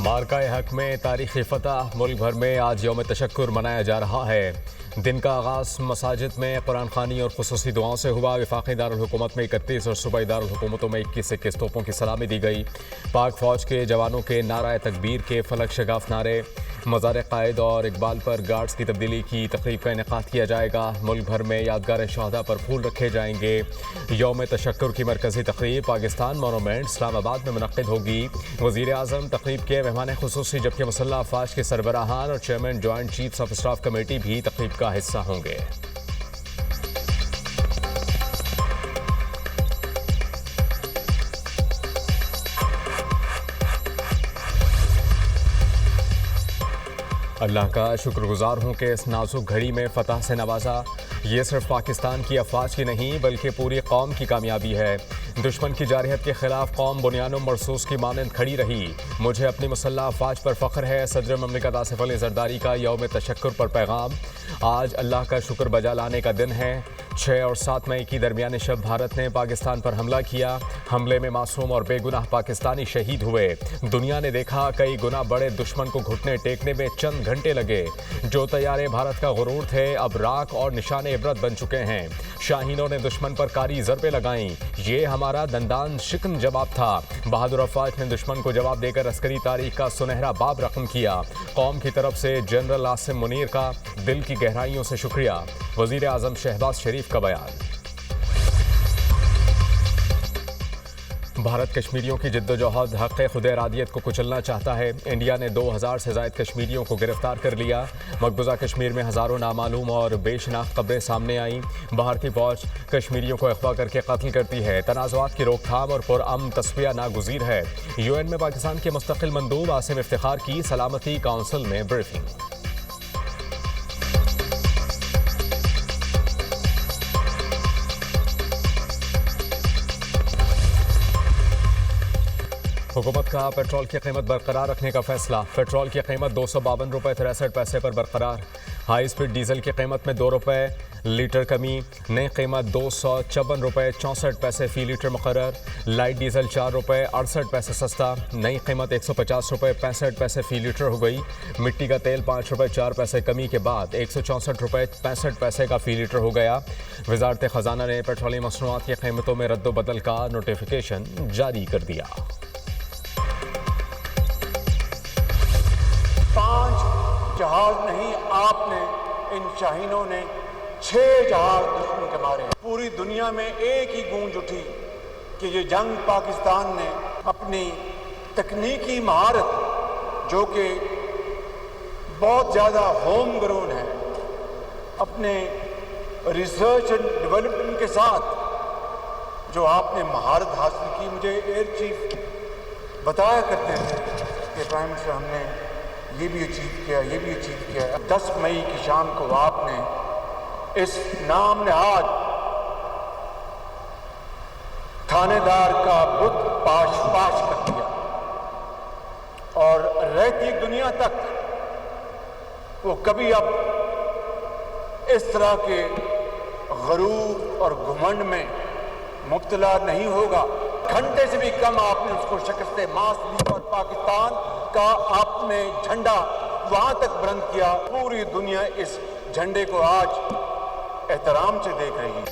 मार्का हक में तारीखी फतह। मुल्क भर में आज यौम तशक्कुर मनाया जा रहा है। दिन का आगाज़ मसाजिद में कुरान खानी और खुसूसी दुआओं से हुआ। वफाकी दारुल हुकूमत में 31 और सूबाई दारुल हुकूमतों में 21 तोपों की सलामी दी गई। पाक फौज के जवानों के नारा तकबीर के फलक शगाफ नारे। मज़ार कायद और इकबाल पर गार्ड्स की तब्दीली की तकरीब का इनेकाद किया जाएगा। मुल्क भर में यादगार शहदा पर फूल रखे जाएंगे। यौम तशक्कुर की मरकज़ी तकरीब पाकिस्तान मोनूमेंट इस्लामाबाद में मुनक़्क़िद होगी। वज़ीर आज़म तकरीब के मेहमान खुसूसी, जबकि मुसल्लह अफ़वाज के सरबराहान और chairman joint chiefs of staff committee भी तकरीब का हिस्सा होंगे। अल्लाह का शुक्रगुजार हूँ कि इस नाजुक घड़ी में फ़तह से नवाजा। ये सिर्फ पाकिस्तान की अफवाज की नहीं बल्कि पूरी कौम की कामयाबी है। दुश्मन की जारहियत के खिलाफ कौम बुनियाद मरसूस की मानंद खड़ी रही। मुझे अपनी मुसल्लह अफवाज पर फ़ख्र है। सदर ममलिकत आसिफ अली ज़रदारी का यौम तशक्कुर पर पैगाम। आज अल्लाह का शुक्र बजा लाने का दिन है। 6 और 7 मई की दरमियानी शब भारत ने पाकिस्तान पर हमला किया। हमले में मासूम और बेगुनाह पाकिस्तानी शहीद हुए। दुनिया ने देखा कई गुना बड़े दुश्मन को घुटने टेकने में चंद घंटे लगे। जो तैयारे भारत का गुरूर थे अब राख और निशाने इबरत बन चुके हैं। शाहीनों ने दुश्मन पर कारी ज़रबे लगाईं। ये हमारा दंदान शिकन जवाब था। बहादुर अफवाज ने दुश्मन को जवाब देकर अस्करी तारीख का सुनहरा बाब रकम किया। कौम की तरफ से जनरल आसिम मुनीर का दिल की गहराइयों से शुक्रिया। वज़ीर आज़म शहबाज शरीफ का बयान। भारत कश्मीरियों की जिद्दोजहद हक़ खुद इरादियत को कुचलना चाहता है। इंडिया ने 2000 से ज़ायद कश्मीरियों को गिरफ्तार कर लिया। मकबूजा कश्मीर में हज़ारों नामालूम और बेशनाख्त क़ब्रें सामने आईं। भारतीय फ़ौज कश्मीरियों को अगवा करके कत्ल करती है। तनाज़ुआत की रोकथाम और पुरअमन तस्फिया नागुज़ीर है। UN में पाकिस्तान के मुस्तक़िल मंदूब आसिम इफ्तिखार की सलामती काउंसिल में ब्रीफिंग। हुकूमत का पेट्रोल की कीमत बरकरार रखने का फैसला। पेट्रोल की कीमत 252 रुपये 63 पैसे पर बरकरार। हाई स्पीड डीजल की कीमत में 2 रुपये लीटर कमी। नई कीमत 254 रुपये 64 पैसे फ़ी लीटर मुकर्रर। लाइट डीजल 4 रुपये 68 पैसे सस्ता। नई कीमत 150 रुपये 65 पैसे फ़ी लीटर हो गई। मिट्टी का तेल 5 रुपये 4 पैसे कमी के बाद 164 रुपये 65 पैसे का फ़ी लीटर हो गया। वज़ारत ख़जाना ने पेट्रोलियम मसनूआत की कीमतों में रद्द-बदल का नोटिफिकेशन जारी कर दिया। 5 जहाज नहीं, आपने इन शाहीनों ने 6 जहाज दुश्मन के मारे। पूरी दुनिया में एक ही गूंज उठी कि ये जंग पाकिस्तान ने अपनी तकनीकी महारत, जो कि बहुत ज़्यादा होम ग्रोन है, अपने रिसर्च एंड डेवलपमेंट के साथ जो आपने महारत हासिल की। मुझे एयर चीफ बताया करते थे कि प्राइम मिनिस्टर हमने ये भी अचीव किया, ये भी अचीव किया। 10 मई की शाम को आपने इस नाम नहाद थानेदार का बुत पाश कर दिया और रहती दुनिया तक वो कभी अब इस तरह के गरूर और घुमंड में मुब्तला नहीं होगा। घंटे से भी कम आपने उसको शिकस्त मास दी और पाकिस्तान का आपने झंडा वहां तक बुलंद किया। पूरी दुनिया इस झंडे को आज एहतराम से देख रही है।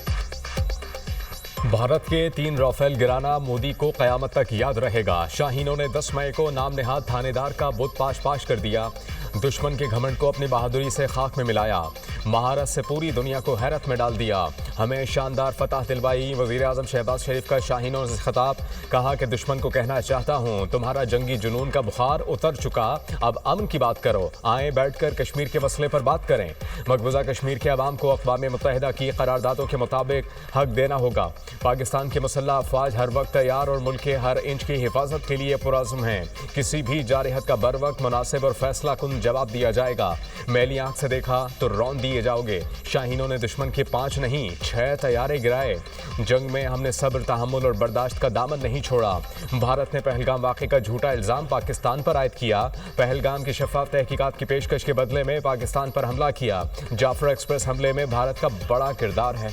भारत के 3 राफेल गिराना मोदी को क़यामत तक याद रहेगा। शाहीनों ने 10 मई को नाम नेहाद थानेदार का बुत पाश कर दिया। दुश्मन के घमंड को अपनी बहादुरी से खाक में मिलाया। महारत से पूरी दुनिया को हैरत में डाल दिया। हमें शानदार फतह दिलवाई। वज़ीर आज़म शहबाज शरीफ का शाहीनों से खिताब। कहा कि दुश्मन को कहना चाहता हूँ, तुम्हारा जंगी जुनून का बुखार उतर चुका, अब अमन की बात करो। आए बैठकर कश्मीर के मसले पर बात करें। मकबूजा कश्मीर के अवाम को अक़वाम मुत्तहिदा की करारदादों के मुताबिक हक देना होगा। पाकिस्तान के मुसल्लह अफवाज हर वक्त तैयार और मुल्क के हर इंच की हिफाजत के लिए पुरअज़्म हैं। किसी भी जारहियत का बर वक्त मुनासिब और फैसला कुन जवाब दिया जाएगा। मैली आंख से देखा तो रौन दिए जाओगे। शाहीनों ने दुश्मन के 5 नहीं 6 तैयारे गिराए। जंग में हमने सब्र, तहम्मुल और बर्दाश्त का दामन नहीं छोड़ा। भारत ने पहलगाम वाक़े का झूठा इल्ज़ाम पाकिस्तान पर आयद किया। पहलगाम की शफाफ तहकीकात की पेशकश के बदले में पाकिस्तान पर हमला किया। जाफर एक्सप्रेस हमले में भारत का बड़ा किरदार है।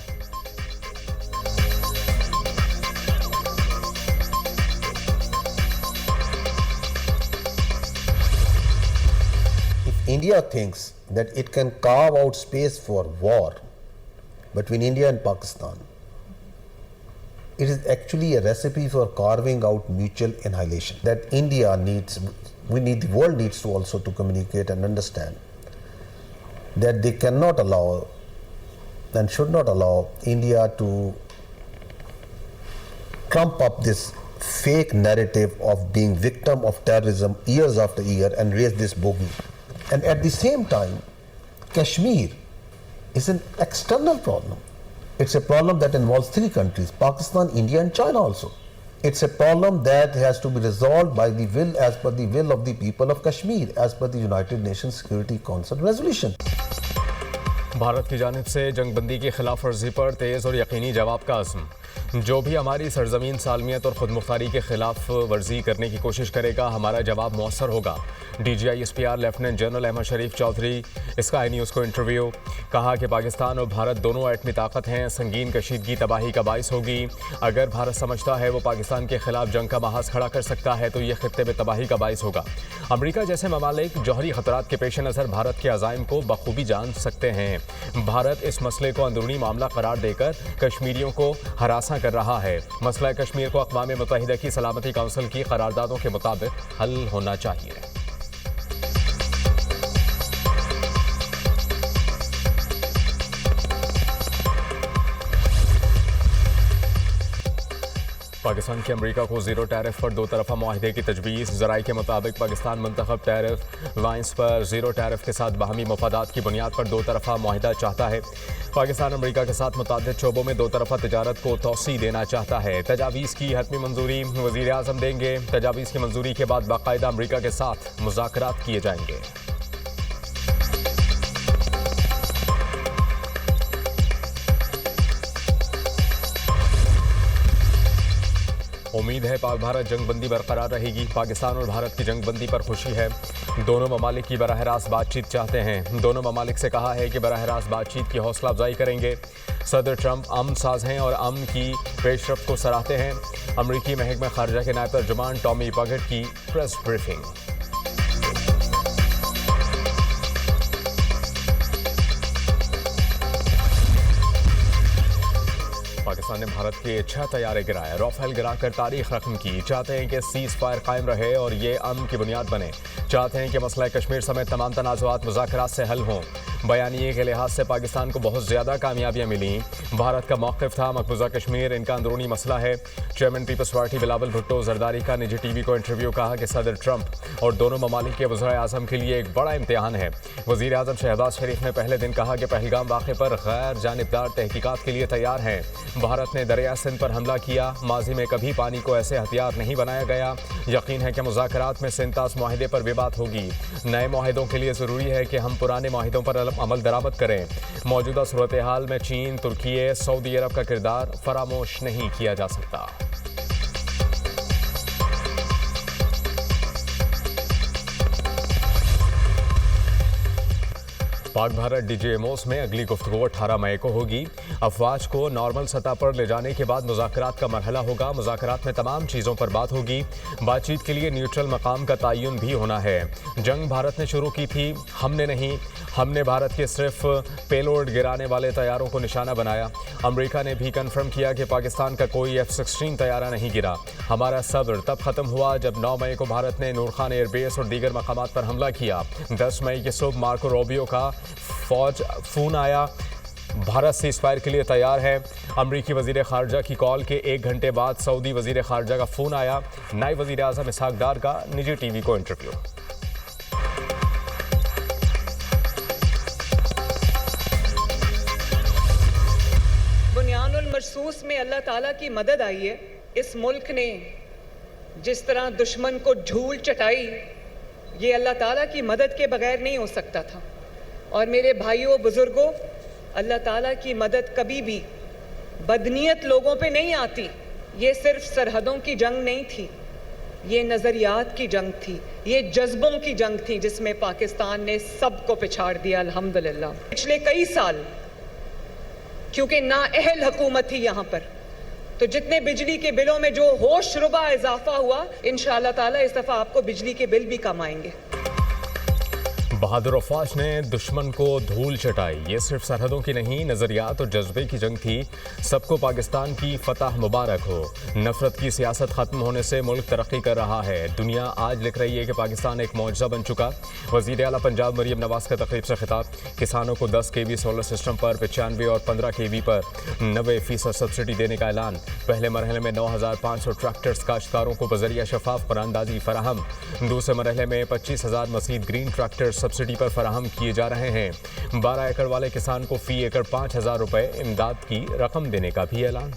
India thinks that it can carve out space for war between India and Pakistan, it is actually a recipe for carving out mutual annihilation. That India needs, the world needs to also to communicate and understand that they cannot allow and should not allow India to trump up this fake narrative of being victim of terrorism years after year and raise this bogey. And at the same time, Kashmir is an external problem. It's a problem that involves three countries, Pakistan, India and China also. It's a problem that has to be resolved by the will, as per the will of the people of Kashmir, as per the United Nations Security Council resolution. Bharat की जानिब से जंगबंदी की खिलाफ वर्जी पर तेज़ और यकीनी जवाब का अज़्म। जो भी हमारी सरजमीन सालमियत और ख़ुद मुख्तारी के खिलाफ वर्जी करने की कोशिश करेगा, हमारा जवाब मौसर होगा। DGISPR लेफ्टिनेंट जनरल अहमद शरीफ चौधरी स्काई न्यूज़ को इंटरव्यू। कहा कि पाकिस्तान और भारत दोनों एटमी ताकत हैं, संगीन कशीदगी तबाही का बाइस होगी। अगर भारत समझता है वो पाकिस्तान के खिलाफ जंग का महाज खड़ा कर सकता है तो ये खित्ते में तबाही का बाइस होगा। अमरीका जैसे ममालिक जौहरी खतरात के पेश नज़र भारत के अज़ाइम को बखूबी जान सकते हैं। भारत इस मसले को अंदरूनी मामला करार देकर कश्मीरियों को हरासा कर रहा है। मसला कश्मीर को अक़वाम मुत्तहिदा की सलामती काउंसिल की करारदादों के मुताबिक हल होना चाहिए। पाकिस्तान की अमरीका को ज़ीरो टैरिफ पर दो तरफ़ा मुआहदे की तजवीज़। ज़राए के मुताबिक पाकिस्तान मुंतखब टैरिफ लाइन्स पर ज़ीरो टैरिफ के साथ बाहमी मफादात की बुनियाद पर दो तरफ़ा मुआहदा चाहता है। पाकिस्तान अमरीका के साथ मुतादिद शोबों में दो तरफ़ा तजारत को तोसी देना चाहता है। तजावीज़ की हतमी मंजूरी वज़ीर आज़म देंगे। तजावीज़ की मंजूरी के बाद बाकायदा अमरीका के साथ मुज़ाकरात किए जाएंगे। उम्मीद है पाक भारत जंगबंदी बरकरार रहेगी। पाकिस्तान और भारत की जंगबंदी पर खुशी है। दोनों ममालिक की बराह रास्त बातचीत चाहते हैं। दोनों ममालिक से कहा है कि बराह रास्त बातचीत की हौसला अफजाई करेंगे। सदर ट्रंप अमन साज हैं और अमन की पेशरफ्त को सराहते हैं। अमरीकी महकमा खारजा के नायब तर्जुमान टॉमी पगट की प्रेस ब्रीफिंग। पाकिस्तान ने भारत के 6 तैयारे गिराए। राफेल गिराकर तारीख रकम की। चाहते हैं कि सीज़ फायर कायम रहे और ये अमन की बुनियाद बने। चाहते हैं कि मसला कश्मीर समेत तमाम तनाज़ुआत मुज़ाकरात से हल हों। बयानिए के लिहाज से पाकिस्तान को बहुत ज़्यादा कामयाबियाँ मिली। भारत का मौक़िफ़ था मकबूजा कश्मीर इनका अंदरूनी मसला है। चेयरमैन पीपल्स पार्टी बिलावल भुट्टो जरदारी का निजी TV को इंटरव्यू। कहा कि सदर ट्रंप और दोनों ममालिक के वज़ीर आज़म के लिए एक बड़ा इम्तिहान है। वज़ीर आज़म शहबाज शरीफ ने पहले दिन कहा कि पहलगाम वाक़े पर गैर जानिबदार तहकीकात के लिए तैयार हैं। भारत ने दरिया सिंध पर हमला किया। माजी में कभी पानी को ऐसे हथियार नहीं बनाया गया। यकीन है कि मुज़ाकरात में सिंतास मुआहदे पर भी बात होगी। नए मुआहदों के लिए ज़रूरी है कि हम पुराने मुआहदों पर अमल दरामद करें। मौजूदा सूरत हाल में चीन, तुर्की, सऊदी अरब का किरदार फरामोश नहीं किया जा सकता। पाक भारत DGMOs में अगली गुफ्तगू 18 मई को होगी। अफवाज को नॉर्मल सतह पर ले जाने के बाद मुज़ाकरात का मरहला होगा। मुज़ाकरात में तमाम चीज़ों पर बात होगी। बातचीत के लिए न्यूट्रल मकाम का तयन भी होना है। जंग भारत ने शुरू की थी, हमने नहीं। हमने भारत के सिर्फ पेलोड गिराने वाले तैयारों को निशाना बनाया। अमरीका ने भी कन्फर्म किया कि पाकिस्तान का कोई F-16 तैयारा नहीं गिरा। हमारा सब्र तब ख़त्म हुआ जब 9 मई को भारत ने नूर खान एयरबेस और दीगर मकामात पर हमला किया। 10 मई की सुबह मार्को रूबियो का फ़ोन आया, भारत सीज़ फायर के लिए तैयार है। अमरीकी वज़ीर ख़ारजा की कॉल के 1 घंटे बाद सऊदी वज़ीर ख़ारजा का फ़ोन आया। नायब वज़ीर आज़म इसहाक डार का निजी TV को इंटरव्यू। बुनियानुल मरसूस में अल्लाह ताला की मदद आई है। इस मुल्क ने जिस तरह दुश्मन को झूल चटाई, ये अल्लाह ताला की मदद के बगैर नहीं हो सकता था। और मेरे भाइयों बुजुर्गों, अल्लाह ताला की मदद कभी भी बदनीयत लोगों पे नहीं आती। ये सिर्फ सरहदों की जंग नहीं थी, ये नज़रियात की जंग थी, ये जज्बों की जंग थी जिसमें पाकिस्तान ने सबको पिछाड़ दिया अल्हम्दुलिल्लाह। पिछले कई साल क्योंकि नाअहल हुकूमत थी यहाँ पर, तो जितने बिजली के बिलों में जो होश रुबा इजाफा हुआ, इंशाअल्लाह ताला इस दफ़ा आपको बिजली के बिल भी कम आएंगे। बहादुर अफवाज ने दुश्मन को धूल चटाई। ये सिर्फ सरहदों की नहीं, नज़रियात और जज्बे की जंग थी। सबको पाकिस्तान की फतह मुबारक हो। नफरत की सियासत खत्म होने से मुल्क तरक्की कर रहा है। दुनिया आज लिख रही है कि पाकिस्तान एक मौजज़ा बन चुका। वज़ीर आला पंजाब मरियम नवाज़ का तकरीब से खिताब। किसानों को 10 kV सोलर सिस्टम पर 95 और 15 kV पर 90% सब्सिडी देने का ऐलान। पहले मरहले में 9500 ट्रैक्टर्स काश्तकारों को बजरिया शफाफ परानदाजी फराहम। दूसरे मरहले में 25,000 मज़ीद ग्रीन ट्रैक्टर्स सब्सिडी पर फराहम किए जा रहे हैं। 12 एकड़ वाले किसान को फी एकड़ 5,000 रुपए इमदाद की रकम देने का भी ऐलान।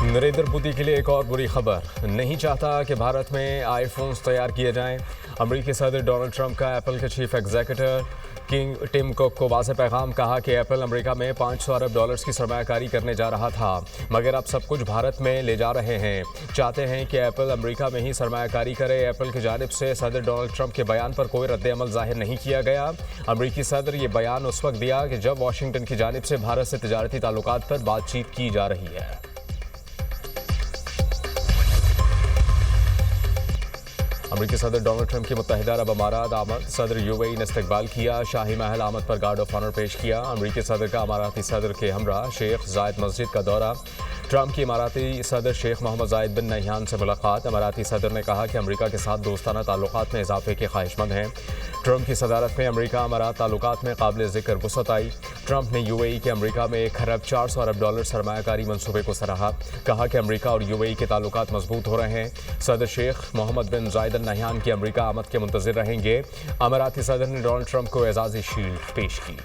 नरेंद्र मोदी के लिए एक और बुरी खबर। नहीं चाहता कि भारत में आईफोन्स तैयार किए जाएं। अमेरिकी सदर डोनाल्ड ट्रंप का एप्पल के chief executive king Tim Cook को वाज़ेह पैगाम। कहा कि एप्पल अमेरिका में $500 अरब की सरमायाकारी करने जा रहा था, मगर अब सब कुछ भारत में ले जा रहे हैं। चाहते हैं कि एप्पल अमेरिका में ही सरमायाकारी करे। एप्पल की जानिब से सदर डोनाल्ड ट्रंप के बयान पर कोई रद्द-ए-अमल जाहिर नहीं किया गया। अमेरिकी सदर ये बयान उस वक्त दिया कि जब वाशिंगटन की जानिब से भारत से तिजारती ताल्लुकात पर बातचीत की जा रही है। अमेरिकी सदर डोनाल्ड ट्रंप की मुत्तहिदा अरब अमारात आमद। सदर यूएई ने इस्तकबाल किया। शाही महल आमद पर गार्ड ऑफ ऑनर पेश किया। अमेरिकी सदर का अमाराती सदर के हमरा शेख जायद मस्जिद का दौरा। ट्रंप की अमाराती सदर शेख मोहम्मद जायद बिन नह्यान से मुलाकात। अमाराती सदर ने कहा कि अमेरिका के साथ दोस्ताना ताल्लुकात में इजाफे के ख्वाहिशमंद हैं। ट्रंप की सदारत में अमेरिका अमारात ताल्लुकात में काबिल ज़िक्र वुसअत आई। ट्रंप ने यूएई के अमेरिका में $1 खरब 400 अरब सरमायाकारी मंसूबे को सराहा। कहा कि अमेरिका और यूएई के ताल्लुकात मजबूत हो रहे हैं। सदर शेख मोहम्मद बिन जायद अल नह्यान की अमेरिका आमद के मुंतज़िर रहेंगे। अमाराती सदर ने डोनाल्ड ट्रंप को एजाज़ी शील्ड पेश की।